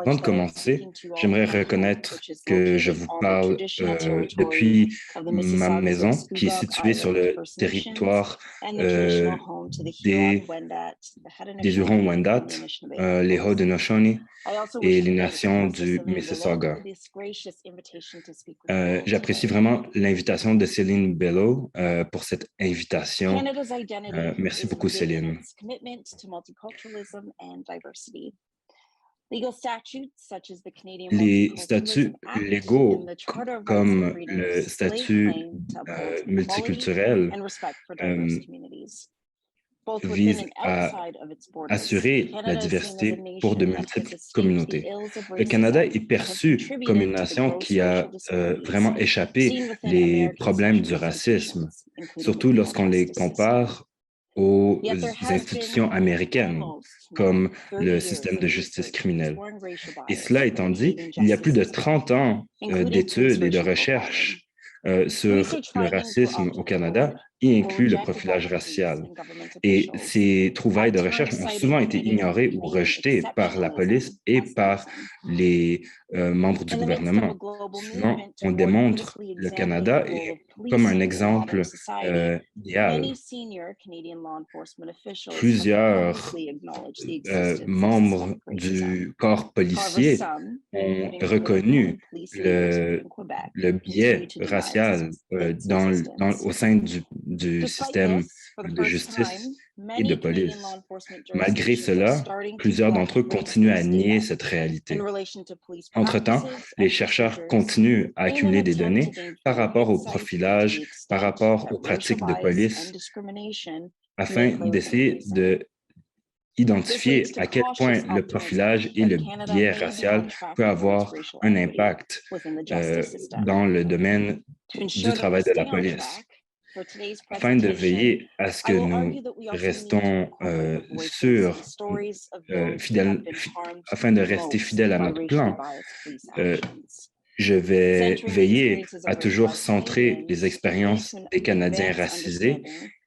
Avant de commencer, j'aimerais reconnaître que je vous parle depuis ma maison qui est située sur le territoire des Hurons-Wendat, les Haudenosaunee et les nations du Mississauga. J'apprécie vraiment l'invitation de Céline Bello pour cette invitation. Merci beaucoup, Céline. Les statuts légaux, comme le statut multiculturel, visent à assurer la diversité pour de multiples communautés. Le Canada est perçu comme une nation qui a vraiment échappé les problèmes du racisme, surtout lorsqu'on les compare aux institutions américaines, comme le système de justice criminelle. Et cela étant dit, il y a plus de 30 ans d'études et de recherches sur le racisme au Canada, y inclut le profilage racial. Et ces trouvailles de recherche ont souvent été ignorées ou rejetées par la police et par les membres du gouvernement. Souvent, on démontre le Canada comme un exemple idéal. Plusieurs membres du corps policier ont reconnu le biais racial au sein du système de justice et de police. Malgré cela, plusieurs d'entre eux continuent à nier cette réalité. Entre-temps, les chercheurs continuent à accumuler des données par rapport au profilage, par rapport aux pratiques de police, afin d'essayer d'identifier à quel point le profilage et le biais racial peut avoir un impact dans le domaine du travail de la police. Afin de veiller à ce que nous restons afin de rester fidèles à notre plan, je vais veiller à toujours centrer les expériences des Canadiens racisés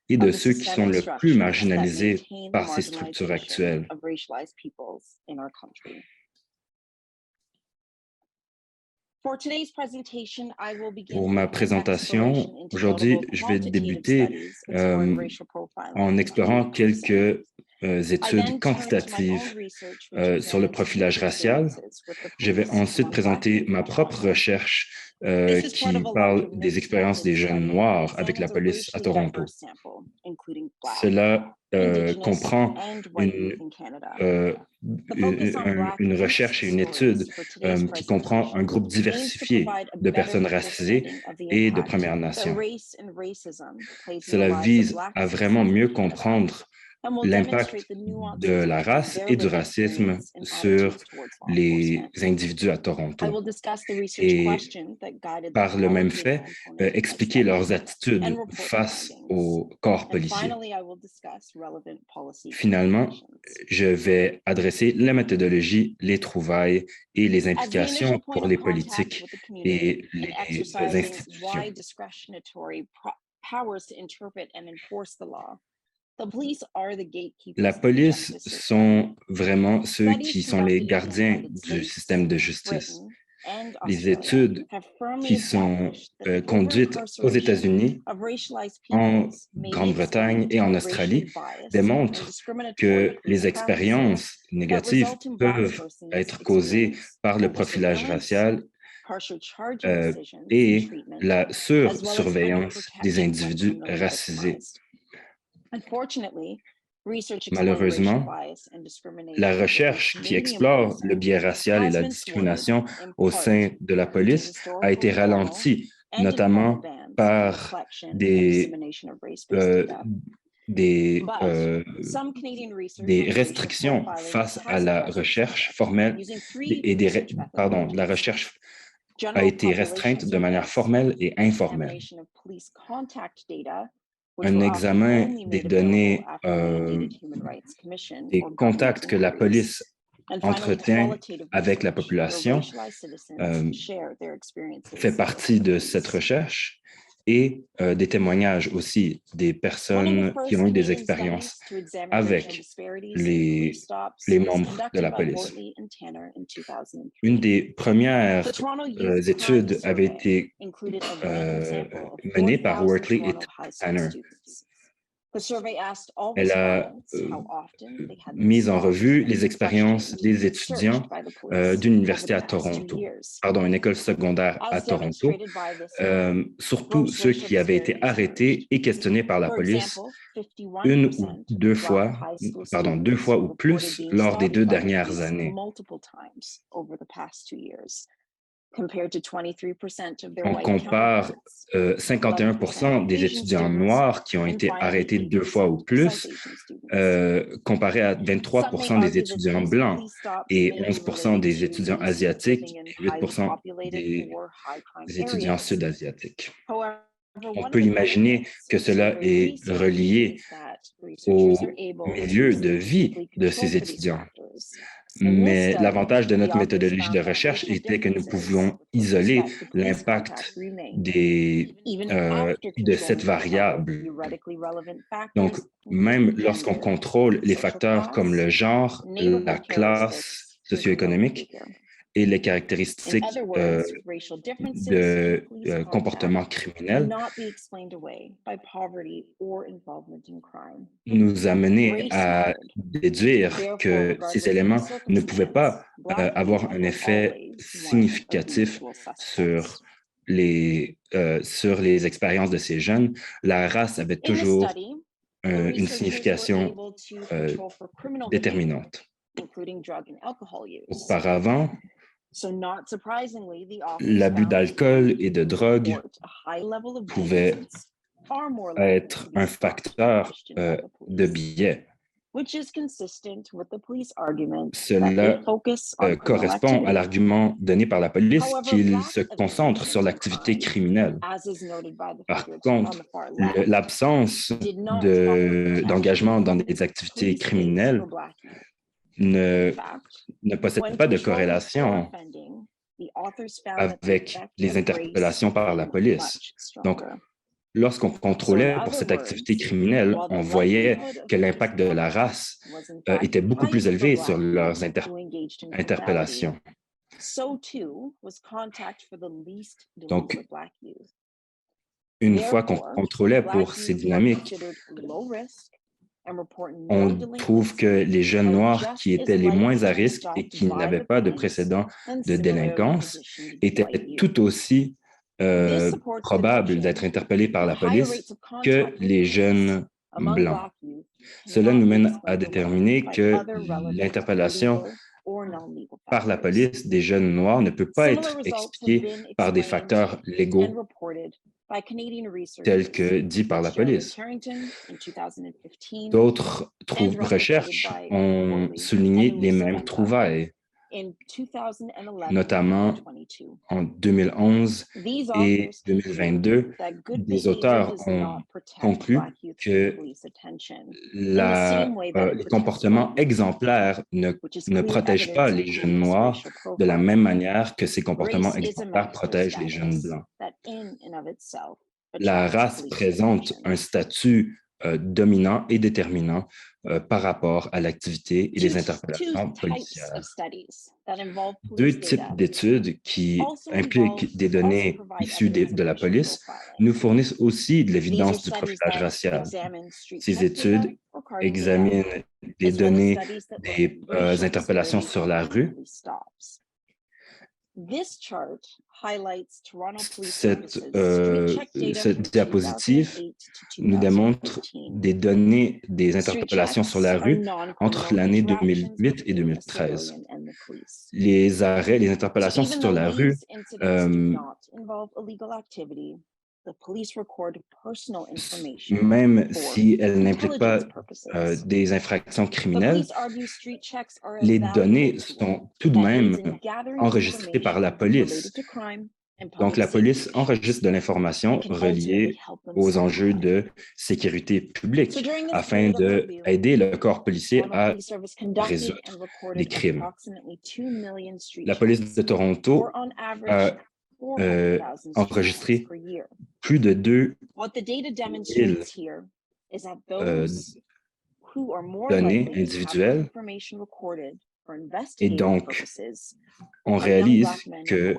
et de ceux qui sont le plus marginalisés par ces structures actuelles. Pour ma présentation, aujourd'hui, je vais débuter en explorant quelques études quantitatives sur le profilage racial. Je vais ensuite présenter ma propre recherche qui parle des expériences des jeunes noirs avec la police à Toronto. Cela comprend une recherche et une étude qui comprend un groupe diversifié de personnes racisées et de Premières Nations. Cela vise à vraiment mieux comprendre l'impact de la race et du racisme sur les individus à Toronto et, par le même fait, expliquer leurs attitudes face au corps policier. Finalement, je vais adresser la méthodologie, les trouvailles et les implications pour les politiques et les institutions. La police sont vraiment ceux qui sont les gardiens du système de justice. Les études qui sont conduites aux États-Unis, en Grande-Bretagne et en Australie démontrent que les expériences négatives peuvent être causées par le profilage racial et la sursurveillance des individus racisés. Malheureusement, la recherche qui explore le biais racial et la discrimination au sein de la police a été ralentie, notamment par des restrictions face à la recherche formelle et la recherche a été restreinte de manière formelle et informelle. Un examen des données des contacts que la police entretient avec la population fait partie de cette recherche et des témoignages aussi des personnes qui ont eu des expériences avec les membres de la police. Une des premières études avait été menée par Wortley et Tanner. Elle a mis en revue les expériences des étudiants d'une université à Toronto, pardon, une école secondaire à Toronto, surtout ceux qui avaient été arrêtés et questionnés par la police une ou deux fois ou plus lors des 2 dernières années. On compare 51% des étudiants noirs qui ont été arrêtés 2 fois ou plus, comparé à 23% des étudiants blancs et 11% des étudiants asiatiques et 8% des étudiants sud-asiatiques. On peut imaginer que cela est relié au milieu de vie de ces étudiants. Mais l'avantage de notre méthodologie de recherche était que nous pouvions isoler l'impact de cette variable. Donc, même lorsqu'on contrôle les facteurs comme le genre, la classe socio-économique et les caractéristiques de comportement criminel, nous amener à déduire que ces éléments ne pouvaient pas avoir un effet significatif sur les expériences de ces jeunes. La race avait toujours une signification déterminante. Auparavant, l'abus d'alcool et de drogue pouvait être un facteur de biais. Cela correspond à l'argument donné par la police qu'il se concentre sur l'activité criminelle. Par contre, l'absence d'engagement dans des activités criminelles ne possède pas de corrélation avec les interpellations par la police. Donc, lorsqu'on contrôlait pour cette activité criminelle, on voyait que l'impact de la race était beaucoup plus élevé sur leurs interpellations. Donc, une fois qu'on contrôlait pour ces dynamiques, on trouve que les jeunes noirs qui étaient les moins à risque et qui n'avaient pas de précédent de délinquance étaient tout aussi probables d'être interpellés par la police que les jeunes blancs. Cela nous mène à déterminer que l'interpellation par la police des jeunes noirs ne peut pas être expliquée par des facteurs légaux tels que dit par la police. D'autres recherches ont souligné les mêmes trouvailles, notamment en 2011 et 2022. Des auteurs ont conclu que les comportements exemplaires ne protègent pas les jeunes noirs de la même manière que ces comportements exemplaires protègent les jeunes blancs. La race présente un statut dominant et déterminant par rapport à l'activité et les interpellations policières. 2 types d'études qui impliquent des données issues de la police nous fournissent aussi de l'évidence du profilage racial. Ces études examinent les données des interpellations sur la rue. Cette diapositive nous démontre des données des interpellations sur la rue entre l'année 2008 et 2013. Les interpellations sur la rue même si elles n'impliquent pas des infractions criminelles, les données sont tout de même enregistrées par la police. Donc, la police enregistre de l'information reliée aux enjeux de sécurité publique afin d'aider le corps policier à résoudre les crimes. La police de Toronto a enregistré plus de 2000 données individuelles. Et donc, on réalise que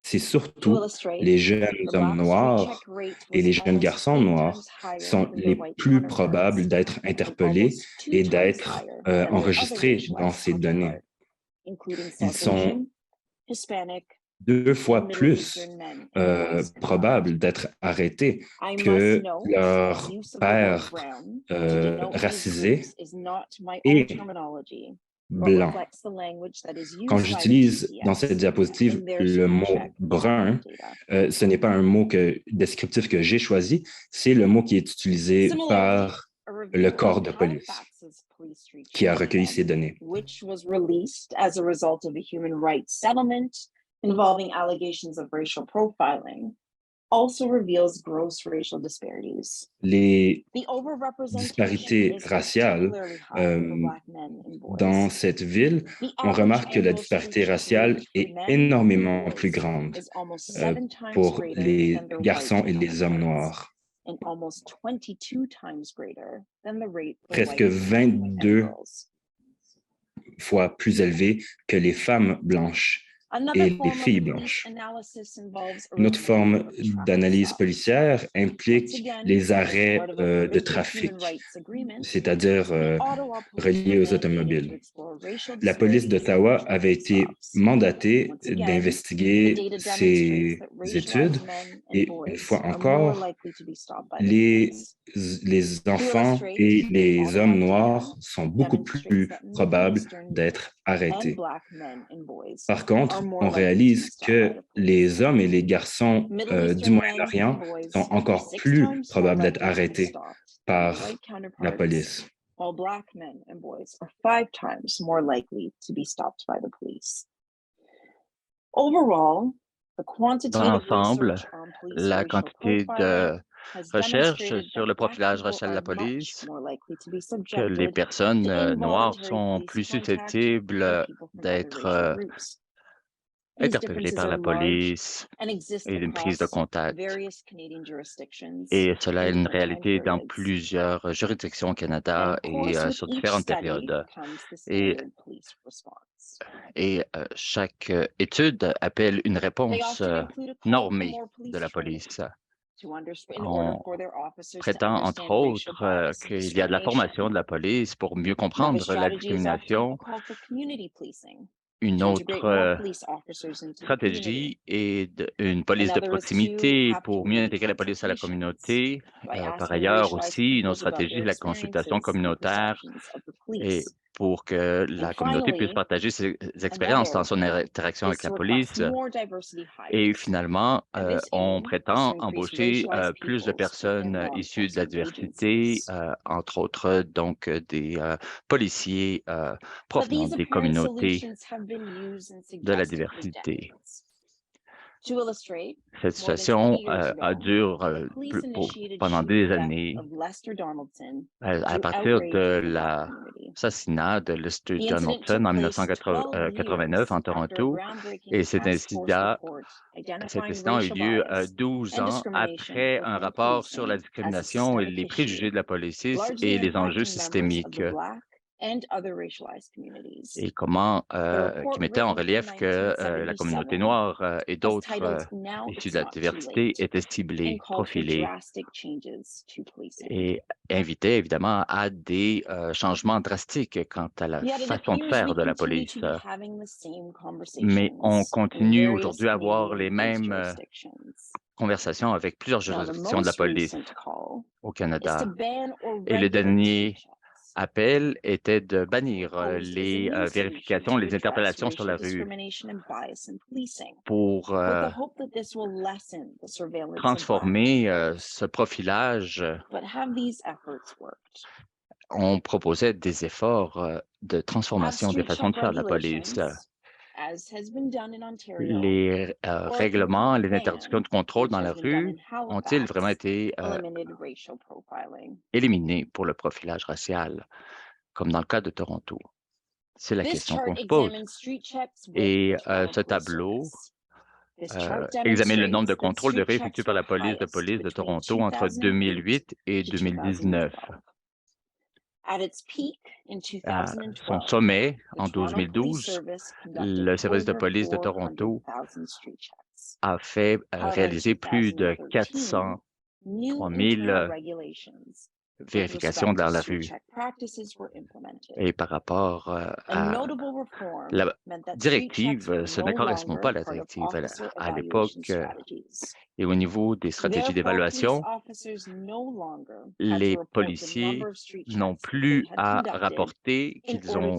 c'est surtout les jeunes hommes noirs et les jeunes garçons noirs sont les plus probables d'être interpellés et d'être enregistrés dans ces données. Ils sont 2 fois plus probables d'être arrêtés que leurs pères racisés et blanc. Quand j'utilise dans cette diapositive le mot « brun », ce n'est pas un mot descriptif que j'ai choisi, c'est le mot qui est utilisé par le corps de police qui a recueilli ces données. Involving allegations of racial profiling also reveals gross racial disparities. Les disparités raciales dans cette ville, on remarque que la disparité raciale est énormément plus grande pour les garçons et les hommes noirs. Presque 22 fois plus élevé que les femmes blanches et les filles blanches. Une autre forme d'analyse policière implique les arrêts de trafic, c'est-à-dire reliés aux automobiles. La police d'Ottawa avait été mandatée d'investiguer ces études et une fois encore, les enfants et les hommes noirs sont beaucoup plus probables d'être arrêtés. Par contre, on réalise que les hommes et les garçons du Moyen-Orient sont encore plus probables d'être arrêtés par la police. While Black men and boys are 5 times more likely to be stopped by the police. Overall, dans l'ensemble, la quantité de recherche sur le profilage racial de la police, que les personnes noires sont plus susceptibles d'être interpellées par la police et d'une prise de contact. Et cela est une réalité dans plusieurs juridictions au Canada et sur différentes périodes. Et chaque étude appelle une réponse normée de la police. On prétend, entre autres, qu'il y a de la formation de la police pour mieux comprendre la discrimination. Une autre stratégie est une police de proximité pour mieux intégrer la police à la communauté. Par ailleurs, aussi, une autre stratégie est la consultation communautaire et pour que la communauté puisse partager ses expériences dans son interaction avec la police. Et finalement, on prétend embaucher plus de personnes issues de la diversité, entre autres, donc des policiers provenant des communautés de la diversité. Cette situation dure pendant des années. À partir de l'assassinat de Lester Donaldson en 1989 en Toronto, et cet incident a eu lieu 12 ans après un rapport sur la discrimination et les préjugés de la police et les enjeux systémiques. Et qui mettait en relief que la communauté noire et d'autres issus de la diversité étaient ciblés, profilés et invitait évidemment à des changements drastiques quant à la façon de faire de la police. Mais on continue aujourd'hui à avoir les mêmes conversations avec plusieurs juridictions de la police au Canada. Et le dernier appel était de bannir les vérifications, les interpellations sur la rue pour transformer ce profilage. On proposait des efforts de transformation des façons de faire de la police. Les règlements, les interdictions de contrôle dans la rue ont-ils vraiment été éliminés pour le profilage racial, comme dans le cas de Toronto? C'est la question qu'on se pose. Et ce tableau examine le nombre de contrôles de rue effectués par la police de Toronto entre 2008 et 2019. À son sommet, en 2012, le service de police de Toronto a fait réaliser plus de 403 000 vérifications dans la rue. Et par rapport à la directive, ce ne correspond pas à la directive. À l'époque, et au niveau des stratégies d'évaluation, les policiers n'ont plus à rapporter qu'ils ont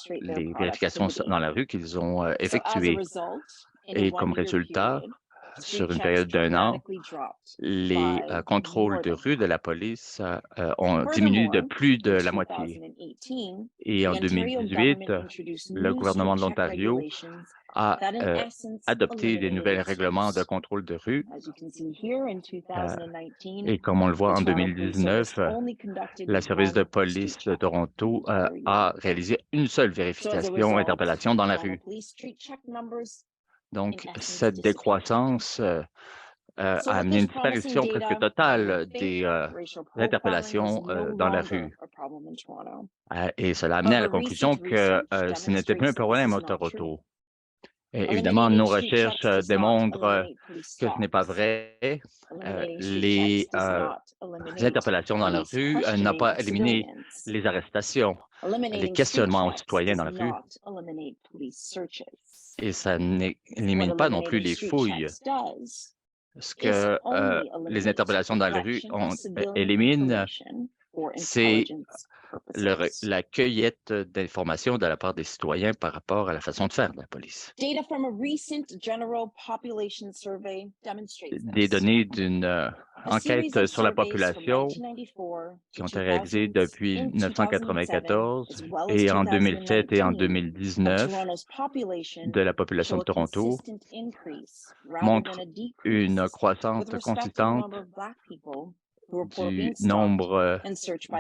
les vérifications dans la rue qu'ils ont effectuées. Et comme résultat, sur une période d'1 an, les contrôles de rue de la police ont diminué de plus de la moitié. Et en 2018, le gouvernement de l'Ontario a adopté des nouveaux règlements de contrôle de rue. Et comme on le voit en 2019, le service de police de Toronto a réalisé une seule vérification, interpellation dans la rue. Donc, cette décroissance a amené une disparition presque totale des interpellations dans la rue. Et cela a amené à la conclusion que ce n'était plus un problème à Toronto. Et évidemment, nos recherches démontrent que ce n'est pas vrai. Les interpellations dans la rue n'ont pas éliminé les arrestations, les questionnements aux citoyens dans la rue. Et ça n'élimine pas non plus les fouilles. Ce que les interpellations dans la rue éliminent, c'est la cueillette d'informations de la part des citoyens par rapport à la façon de faire de la police. Des données d'une enquête sur la population qui ont été réalisées depuis 1994 et en 2007 et en 2019 de la population de Toronto montrent une croissance consistante du nombre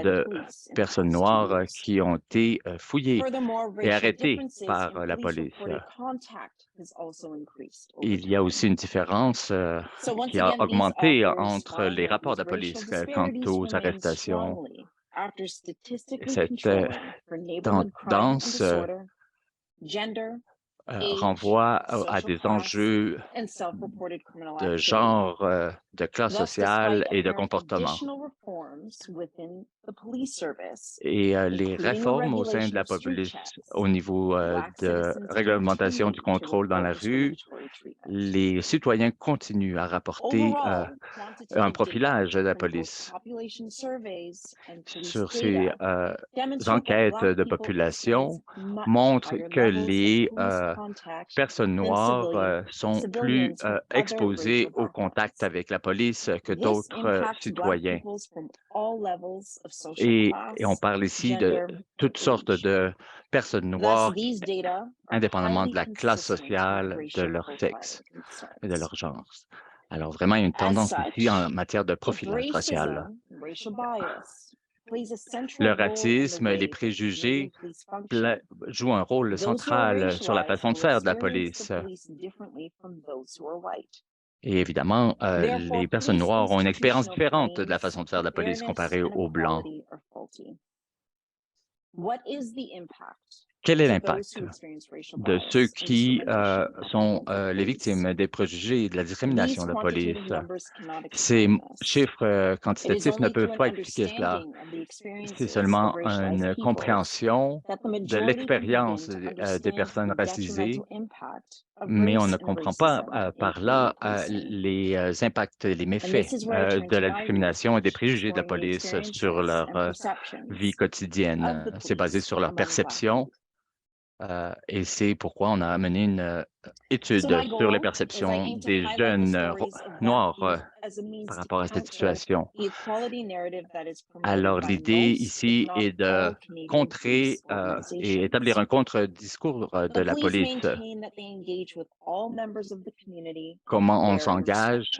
de personnes noires qui ont été fouillées et arrêtées par la police. Il y a aussi une différence qui a augmenté entre les rapports de la police quant aux arrestations. Cette tendance renvoie à des enjeux de genre, de classe sociale et de comportement. Et les réformes au sein de la police au niveau de réglementation du contrôle dans la rue, les citoyens continuent à rapporter un profilage de la police. Sur ces enquêtes de population montrent que les personnes noires sont plus exposées au contact avec la police que d'autres citoyens. Et on parle ici de toutes sortes de personnes noires, indépendamment de la classe sociale, de leur sexe et de leur genre. Alors vraiment, il y a une tendance ici en matière de profilage racial. Le racisme et les préjugés jouent un rôle central sur la façon de faire de la police. Et évidemment, les personnes noires ont une expérience différente de la façon de faire de la police comparée aux Blancs. Quel est l'impact de ceux qui sont les victimes des préjugés et de la discrimination de la police? Ces chiffres quantitatifs ne peuvent pas expliquer cela. C'est seulement une compréhension de l'expérience des personnes racisées, mais on ne comprend pas par là les impacts et les méfaits de la discrimination et des préjugés de la police sur leur vie quotidienne. C'est basé sur leur perception. Et c'est pourquoi on a mené une étude sur les perceptions des jeunes noirs par rapport à cette situation. Alors, l'idée ici est de contrer et établir un contre-discours de la police. Comment on s'engage,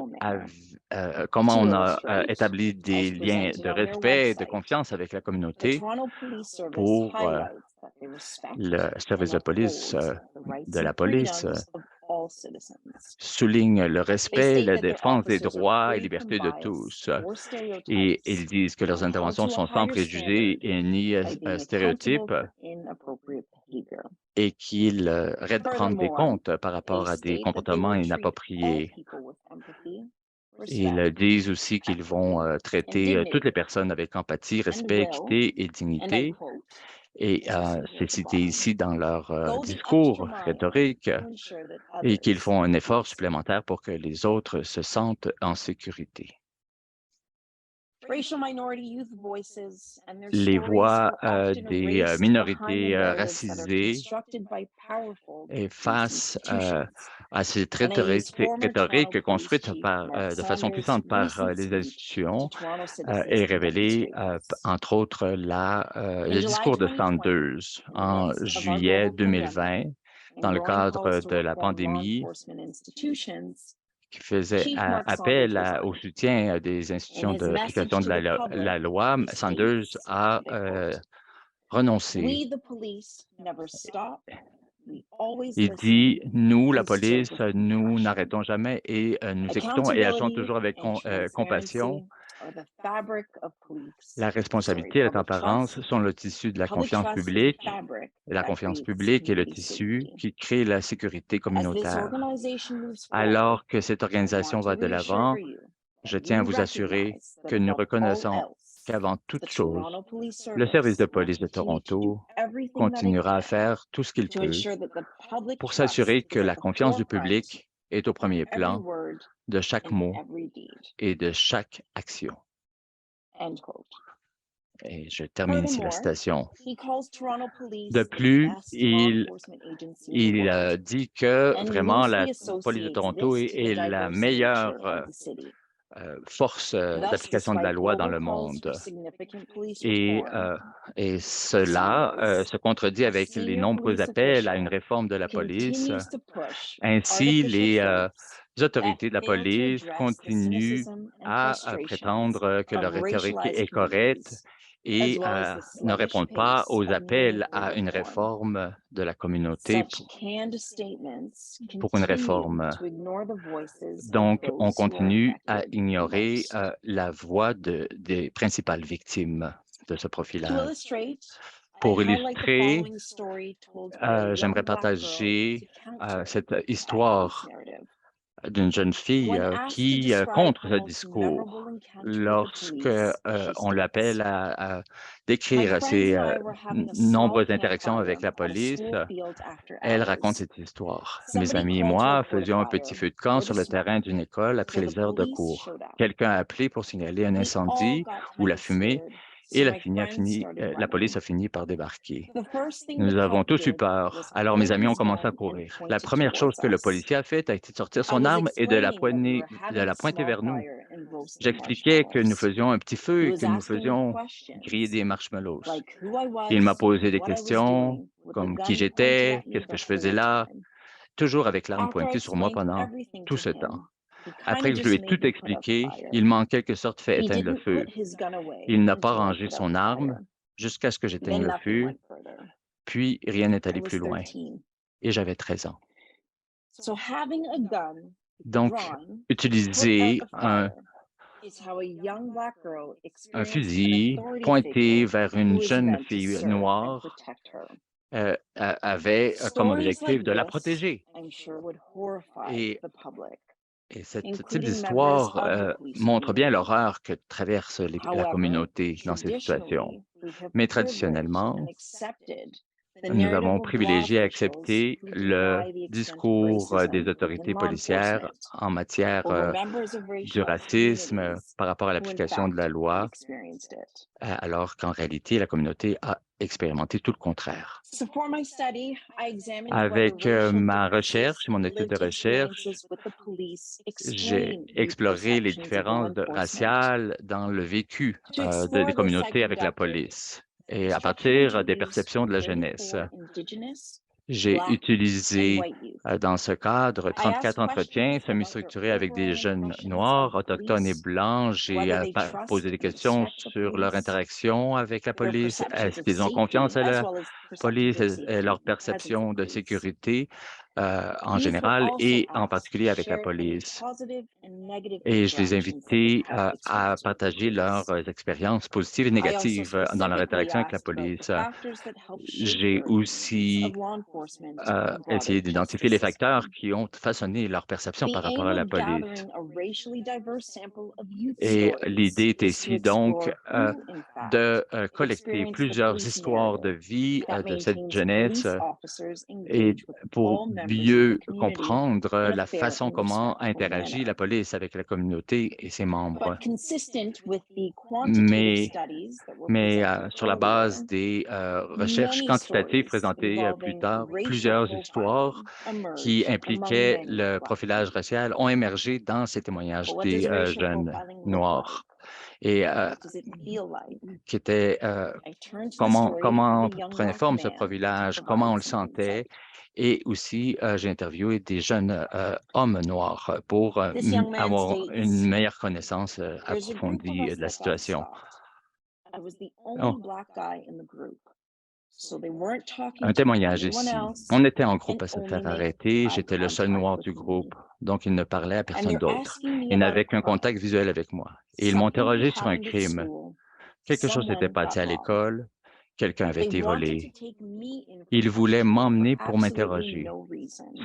comment on a établi des liens de respect et de confiance avec la communauté pour le service de police soulignent le respect et la défense des droits et libertés de tous. Et ils disent que leurs interventions sont sans préjugés et ni stéréotypes et qu'ils rendent des comptes par rapport à des comportements inappropriés. Ils disent aussi qu'ils vont traiter toutes les personnes avec empathie, respect, équité et dignité. Et c'est cité ici dans leur discours rhétorique et qu'ils font un effort supplémentaire pour que les autres se sentent en sécurité. Les voix des minorités racisées et face à cette rhétorique construite de façon puissante par les institutions est révélée, entre autres, le discours de Sanders en juillet 2020 dans le cadre de la pandémie qui faisait appel au soutien des institutions d'application de la loi. Sanders a renoncé. Il dit, nous, la police, nous n'arrêtons jamais et nous écoutons et agissons toujours avec compassion. La responsabilité et la transparence sont le tissu de la confiance publique. La confiance publique est le tissu qui crée la sécurité communautaire. Alors que cette organisation va de l'avant, je tiens à vous assurer que nous reconnaissons qu'avant toute chose, le service de police de Toronto continuera à faire tout ce qu'il peut pour s'assurer que la confiance du public est au premier plan de chaque mot et de chaque action. Et je termine ici la citation. De plus, il dit que vraiment la police de Toronto est la meilleure force d'application de la loi dans le monde. Et cela se contredit avec les nombreux appels à une réforme de la police. Ainsi, les autorités de la police continuent à prétendre que leur rhétorique est correcte et ne répondent pas aux appels à une réforme de la communauté pour une réforme. Donc, on continue à ignorer la voix des principales victimes de ce profilage. Pour illustrer, j'aimerais partager cette histoire d'une jeune fille qui contre ce discours. Lorsque on l'appelle à décrire ses nombreuses interactions avec la police, elle raconte cette histoire. Mes amis et moi faisions un petit feu de camp sur le terrain d'une école après les heures de cours. Quelqu'un a appelé pour signaler un incendie ou la fumée et la police a fini par débarquer. Nous avons tous eu peur, alors mes amis ont commencé à courir. La première chose que le policier a faite a été de sortir son arme et de la pointer vers nous. J'expliquais que nous faisions un petit feu et que nous faisions griller des marshmallows. Il m'a posé des questions comme qui j'étais, qu'est-ce que je faisais là, toujours avec l'arme pointée sur moi pendant tout ce temps. Après que je lui ai tout expliqué, il m'a en quelque sorte fait éteindre le feu. Il n'a pas rangé son arme jusqu'à ce que j'éteigne le feu, puis rien n'est allé plus loin. Et j'avais 13 ans. Donc, utiliser un fusil pointé vers une jeune fille noire avait comme objectif de la protéger. Et ce type d'histoire montre bien l'horreur que traverse la communauté dans ces situations. Mais traditionnellement, nous avons privilégié et accepté le discours des autorités policières en matière du racisme par rapport à l'application de la loi, alors qu'en réalité, la communauté a expérimenté tout le contraire. Avec ma recherche, mon étude de recherche, j'ai exploré les différences raciales dans le vécu des communautés avec la police. Et à partir des perceptions de la jeunesse, j'ai utilisé dans ce cadre 34 entretiens semi-structurés avec des jeunes noirs, autochtones et blancs. J'ai posé des questions sur leur interaction avec la police, est-ce qu'ils ont confiance à la police, et leur perception de sécurité, en général et en particulier avec la police. Et je les ai invités à partager leurs expériences positives et négatives dans leur interaction avec la police. J'ai aussi essayé d'identifier les facteurs qui ont façonné leur perception par rapport à la police. Et l'idée est ici donc de collecter plusieurs histoires de vie de cette jeunesse et pour mieux comprendre la façon comment interagit la police avec la communauté et ses membres. Mais sur la base des recherches quantitatives présentées plus tard, plusieurs histoires qui impliquaient le profilage racial ont émergé dans ces témoignages des jeunes noirs. Et qui était comment prenait forme ce profilage, comment on le sentait. Et aussi, j'ai interviewé des jeunes hommes noirs pour avoir une meilleure connaissance approfondie de la situation. Oh, un témoignage ici. On était en groupe à se faire arrêter. J'étais le seul noir du groupe, donc ils ne parlaient à personne d'autre. Ils n'avaient qu'un contact visuel avec moi. Et ils m'ont interrogé sur un crime. Quelque chose s'était passé à l'école. Quelqu'un avait été volé. Ils voulaient m'emmener pour m'interroger,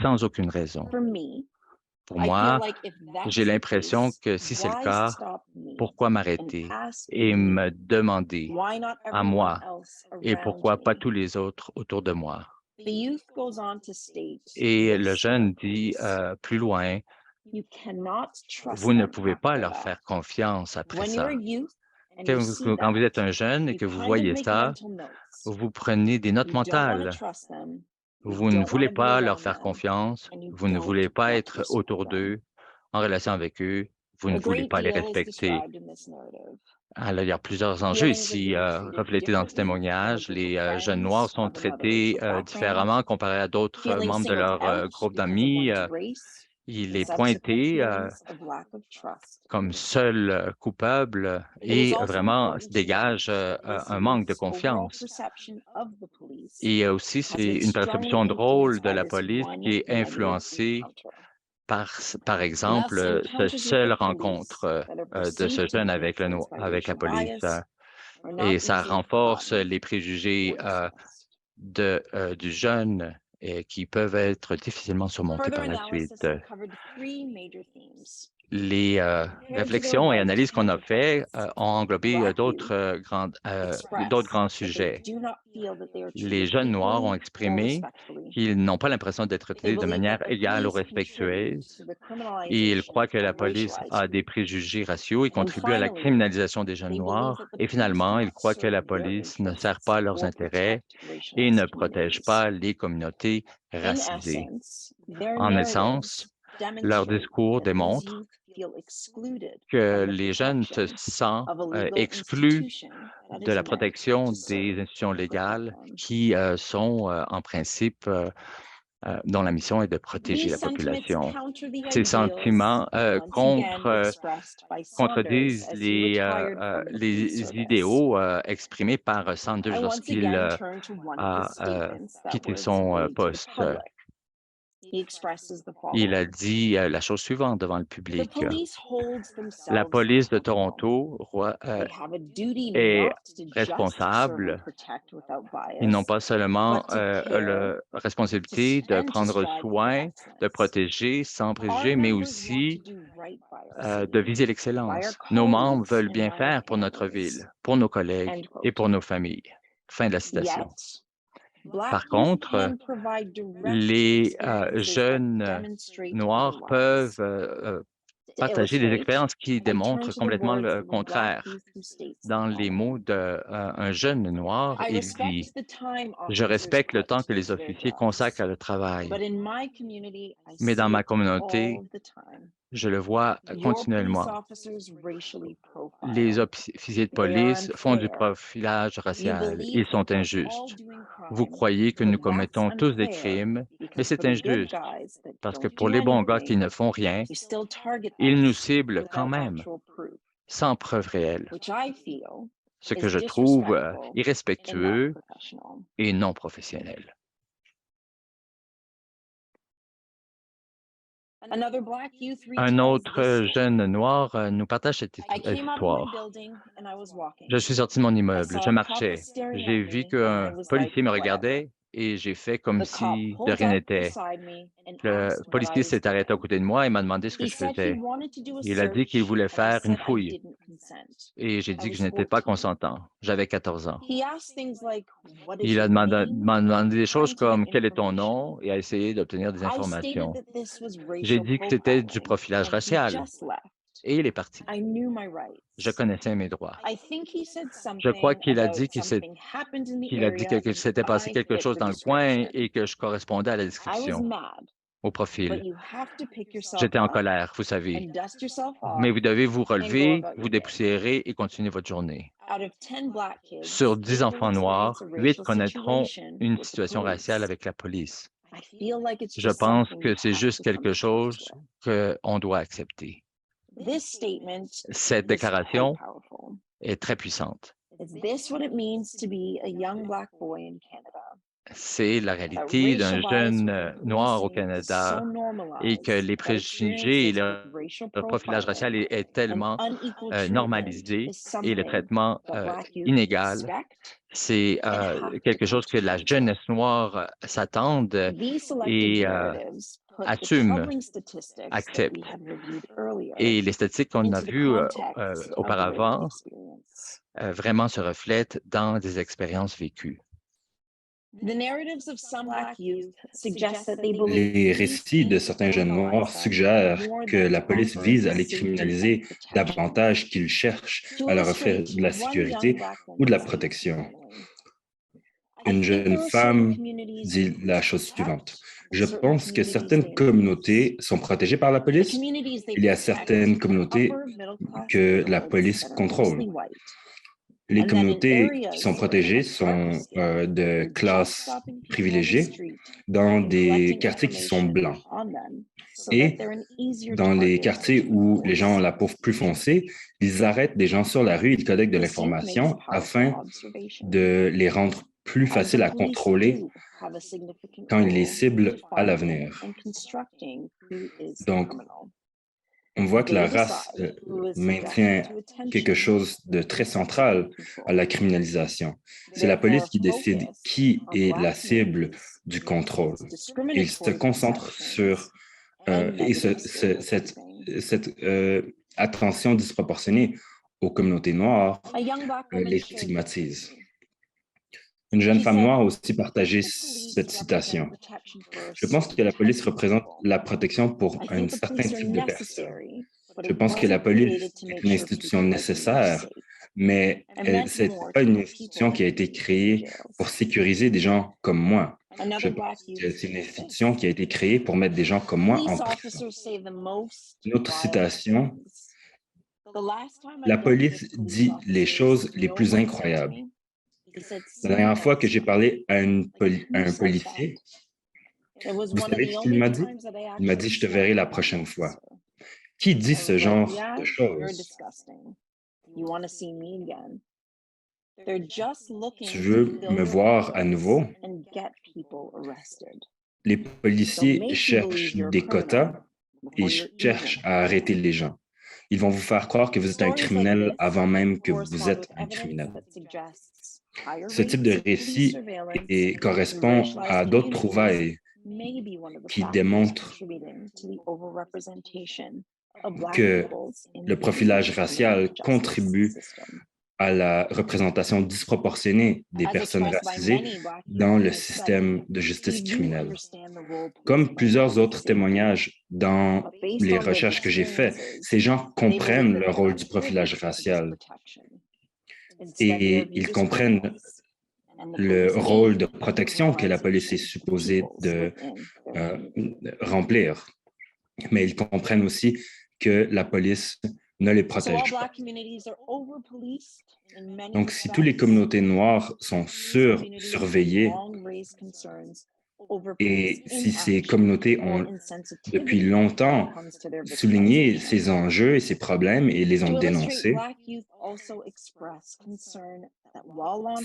sans aucune raison. Pour moi, j'ai l'impression que si c'est le cas, pourquoi m'arrêter et me demander à moi et pourquoi pas tous les autres autour de moi? Et le jeune dit plus loin, vous ne pouvez pas leur faire confiance après ça. Quand vous êtes un jeune et que vous voyez ça, vous prenez des notes mentales. Vous ne voulez pas leur faire confiance, vous ne voulez pas être autour d'eux, en relation avec eux, vous ne voulez pas les respecter. Alors, il y a plusieurs enjeux ici reflétés dans ce témoignage. Les jeunes noirs sont traités différemment comparé à d'autres membres de leur groupe d'amis. Il est pointé comme seul coupable et vraiment se dégage un manque de confiance. Et aussi, c'est une perception de rôle de la police qui est influencée par exemple, cette seule rencontre de ce jeune avec la police. Et ça renforce les préjugés du jeune et qui peuvent être difficilement surmontés par la suite. Les réflexions et analyses qu'on a faites ont englobé d'autres grands sujets. Les jeunes noirs ont exprimé qu'ils n'ont pas l'impression d'être traités de manière égale ou respectueuse et ils croient que la police a des préjugés raciaux et contribue à la criminalisation des jeunes noirs. Et finalement, ils croient que la police ne sert pas leurs intérêts et ne protège pas les communautés racisées. En essence, leur discours démontre que les jeunes se sentent exclus de la protection des institutions légales qui sont en principe dont la mission est de protéger la population. Ces sentiments contredisent les idéaux exprimés par Sanders lorsqu'il a quitté son poste. Il a dit la chose suivante devant le public. La police de Toronto est responsable. Ils n'ont pas seulement la responsabilité de prendre soin, de protéger sans préjugés, mais aussi de viser l'excellence. Nos membres veulent bien faire pour notre ville, pour nos collègues et pour nos familles. Fin de la citation. Par contre, les jeunes noirs peuvent partager des expériences qui démontrent complètement le contraire. Dans les mots d'un jeune noir, il dit « Je respecte le temps que les officiers consacrent à le travail, mais dans ma communauté, je le vois continuellement. Les officiers de police font du profilage racial. Ils sont injustes. Vous croyez que nous commettons tous des crimes, mais c'est injuste, parce que pour les bons gars qui ne font rien, ils nous ciblent quand même, sans preuve réelle, ce que je trouve irrespectueux et non professionnel. Un autre jeune noir nous partage cette histoire. Je suis sorti de mon immeuble, je marchais. J'ai vu qu'un policier me regardait et j'ai fait comme si de rien n'était. Le policier s'est arrêté à côté de moi et m'a demandé ce que je faisais. Il a dit qu'il voulait faire une fouille et j'ai dit que je n'étais pas consentant. J'avais 14 ans. Il m'a demandé des choses comme quel est ton nom et a essayé d'obtenir des informations. J'ai dit que c'était du profilage racial et il est parti. Je connaissais mes droits. Je crois qu'il a dit que s'était passé quelque chose dans le coin et que je correspondais à la description, au profil. J'étais en colère, vous savez. Mais vous devez vous relever, vous dépoussiérer et continuer votre journée. Sur 10 enfants noirs, 8 connaîtront une situation raciale avec la police. Je pense que c'est juste quelque chose qu'on doit accepter. Cette déclaration est très puissante. C'est la réalité d'un jeune noir au Canada et que les préjugés et le profilage racial est tellement normalisé et le traitement inégal. C'est quelque chose que la jeunesse noire s'attend et assume, accepte. Et les statistiques qu'on a vues auparavant vraiment se reflètent dans des expériences vécues. Les récits de certains jeunes noirs suggèrent que la police vise à les criminaliser davantage qu'ils cherchent à leur offrir de la sécurité ou de la protection. Une jeune femme dit la chose suivante. Je pense que certaines communautés sont protégées par la police. Il y a certaines communautés que la police contrôle. Les communautés qui sont protégées sont de classe privilégiée dans des quartiers qui sont blancs. Et dans les quartiers où les gens ont la peau plus foncée, ils arrêtent des gens sur la rue, ils collectent de l'information afin de les rendre plus faciles à contrôler quand ils les ciblent à l'avenir. Donc, on voit que la race maintient quelque chose de très central à la criminalisation. C'est la police qui décide qui est la cible du contrôle. Il se concentre sur cette attention disproportionnée aux communautés noires les stigmatise. Une jeune femme noire a aussi partagé cette citation. Je pense que la police représente la protection pour un certain type de personnes. Je pense que la police est une institution nécessaire, mais ce n'est pas une institution qui a été créée pour sécuriser des gens comme moi. Je pense que c'est une institution qui a été créée pour mettre des gens comme moi en prison. Une autre citation, la police dit les choses les plus incroyables. La dernière fois que j'ai parlé à un policier, vous savez ce qu'il m'a dit? Il m'a dit, je te verrai la prochaine fois. Qui dit ce genre de choses? Tu veux me voir à nouveau? Les policiers cherchent des quotas et cherchent à arrêter les gens. Ils vont vous faire croire que vous êtes un criminel avant même que vous êtes un criminel. Ce type de récit correspond à d'autres trouvailles qui démontrent que le profilage racial contribue à la représentation disproportionnée des personnes racisées dans le système de justice criminelle. Comme plusieurs autres témoignages dans les recherches que j'ai faites, ces gens comprennent le rôle du profilage racial et ils comprennent le rôle de protection que la police est supposée de remplir. Mais ils comprennent aussi que la police ne les protège pas. Donc, si toutes les communautés noires sont surveillées, Et si ces communautés ont depuis longtemps souligné ces enjeux et ces problèmes et les ont dénoncés,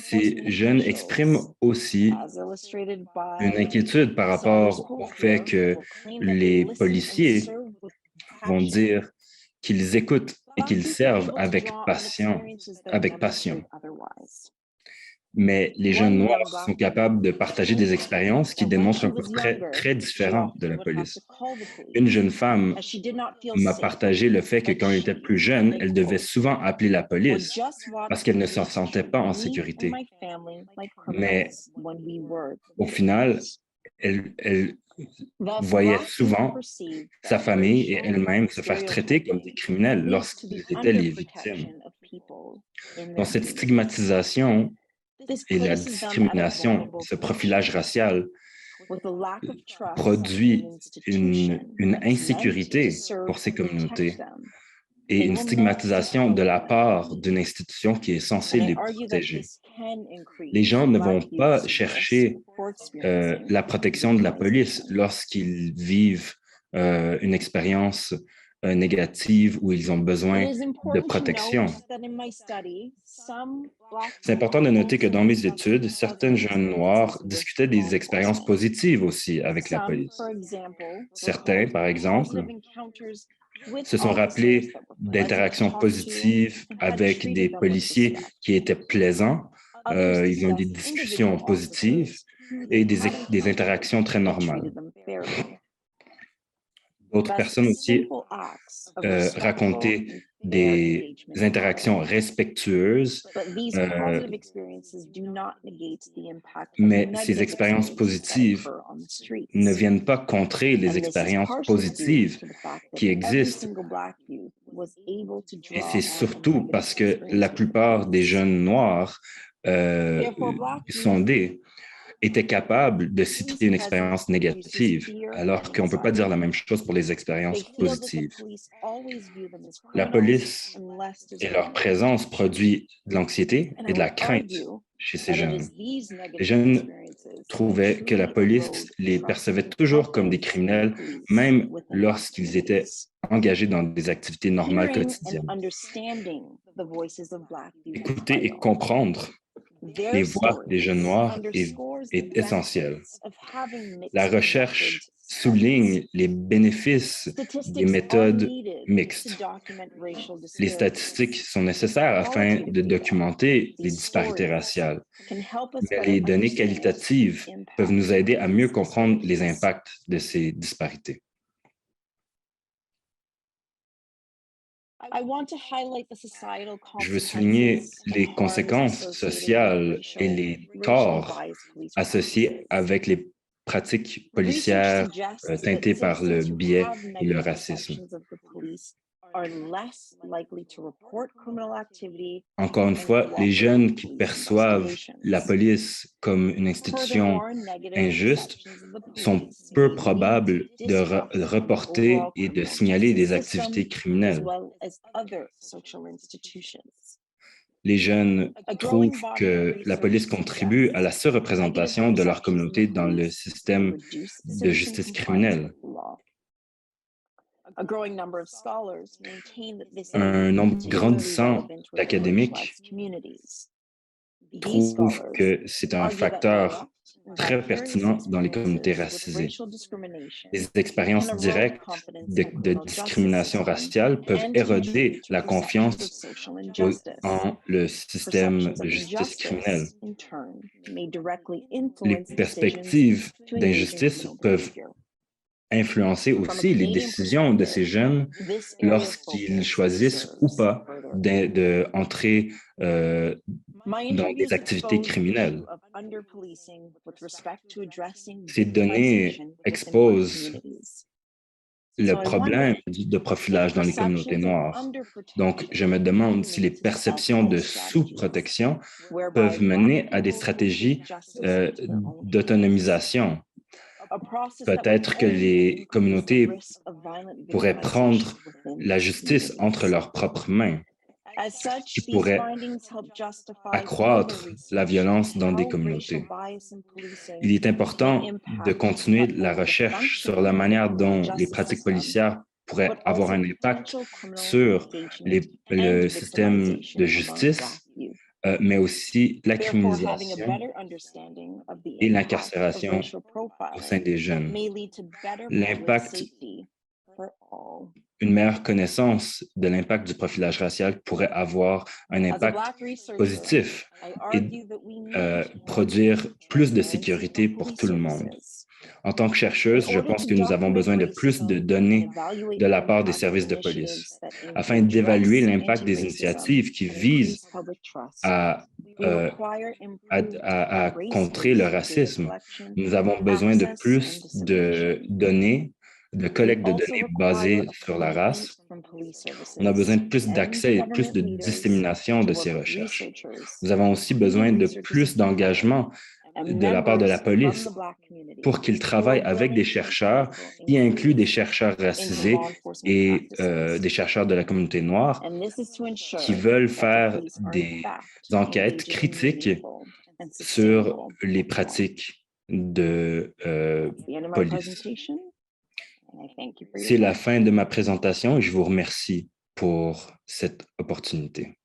ces jeunes expriment aussi une inquiétude par rapport au fait que les policiers vont dire qu'ils écoutent et qu'ils servent avec passion. Mais les jeunes noirs sont capables de partager des expériences qui démontrent un portrait très différent de la police. Une jeune femme m'a partagé le fait que quand elle était plus jeune, elle devait souvent appeler la police parce qu'elle ne s'en sentait pas en sécurité. Mais au final, elle voyait souvent sa famille et elle-même se faire traiter comme des criminels lorsqu'ils étaient les victimes. Dans cette stigmatisation et la discrimination, ce profilage racial produit une insécurité pour ces communautés et une stigmatisation de la part d'une institution qui est censée les protéger. Les gens ne vont pas chercher la protection de la police lorsqu'ils vivent une expérience négative où ils ont besoin de protection. C'est important de noter que dans mes études, certains jeunes noirs discutaient des expériences positives aussi avec la police. Certains, par exemple, se sont rappelés d'interactions positives avec des policiers qui étaient plaisants. Ils ont eu des discussions positives et des interactions très normales. D'autres personnes aussi racontaient des interactions respectueuses, mais ces expériences positives ne viennent pas contrer les expériences positives qui existent. Et c'est surtout parce que la plupart des jeunes noirs sondés étaient capables de citer une expérience négative, alors qu'on ne peut pas dire la même chose pour les expériences positives. La police et leur présence produit de l'anxiété et de la crainte chez ces jeunes. Les jeunes trouvaient que la police les percevait toujours comme des criminels, même lorsqu'ils étaient engagés dans des activités normales quotidiennes. Écouter et comprendre les voix des jeunes noirs est essentielle. La recherche souligne les bénéfices des méthodes mixtes. Les statistiques sont nécessaires afin de documenter les disparités raciales, mais les données qualitatives peuvent nous aider à mieux comprendre les impacts de ces disparités. Je veux souligner les conséquences sociales et les torts associés avec les pratiques policières teintées par le biais et le racisme. Encore une fois, les jeunes qui perçoivent la police comme une institution injuste sont peu probables de reporter et de signaler des activités criminelles. Les jeunes trouvent que la police contribue à la surreprésentation de leur communauté dans le système de justice criminelle. Un nombre grandissant d'académiques trouvent que c'est un facteur très pertinent dans les communautés racisées. Les expériences directes de discrimination raciale peuvent éroder la confiance en le système de justice criminelle. Les perspectives d'injustice peuvent influencer aussi les décisions de ces jeunes lorsqu'ils choisissent ou pas d'entrer dans des activités criminelles. Ces données exposent le problème de profilage dans les communautés noires. Donc, je me demande si les perceptions de sous-protection peuvent mener à des stratégies d'autonomisation. Peut-être que les communautés pourraient prendre la justice entre leurs propres mains. qui pourraient accroître la violence dans des communautés. Il est important de continuer la recherche sur la manière dont les pratiques policières pourraient avoir un impact sur le système de justice, mais aussi la criminalisation et l'incarcération au sein des jeunes. L'impact, une meilleure connaissance de l'impact du profilage racial pourrait avoir un impact positif et produire plus de sécurité pour tout le monde. En tant que chercheuse, je pense que nous avons besoin de plus de données de la part des services de police afin d'évaluer l'impact des initiatives qui visent à contrer le racisme. Nous avons besoin de plus de données, de collecte de données basées sur la race. On a besoin de plus d'accès et plus de dissémination de ces recherches. Nous avons aussi besoin de plus d'engagement de la part de la police pour qu'ils travaillent avec des chercheurs, y inclut des chercheurs racisés et des chercheurs de la communauté noire qui veulent faire des enquêtes critiques sur les pratiques de police. C'est la fin de ma présentation et je vous remercie pour cette opportunité.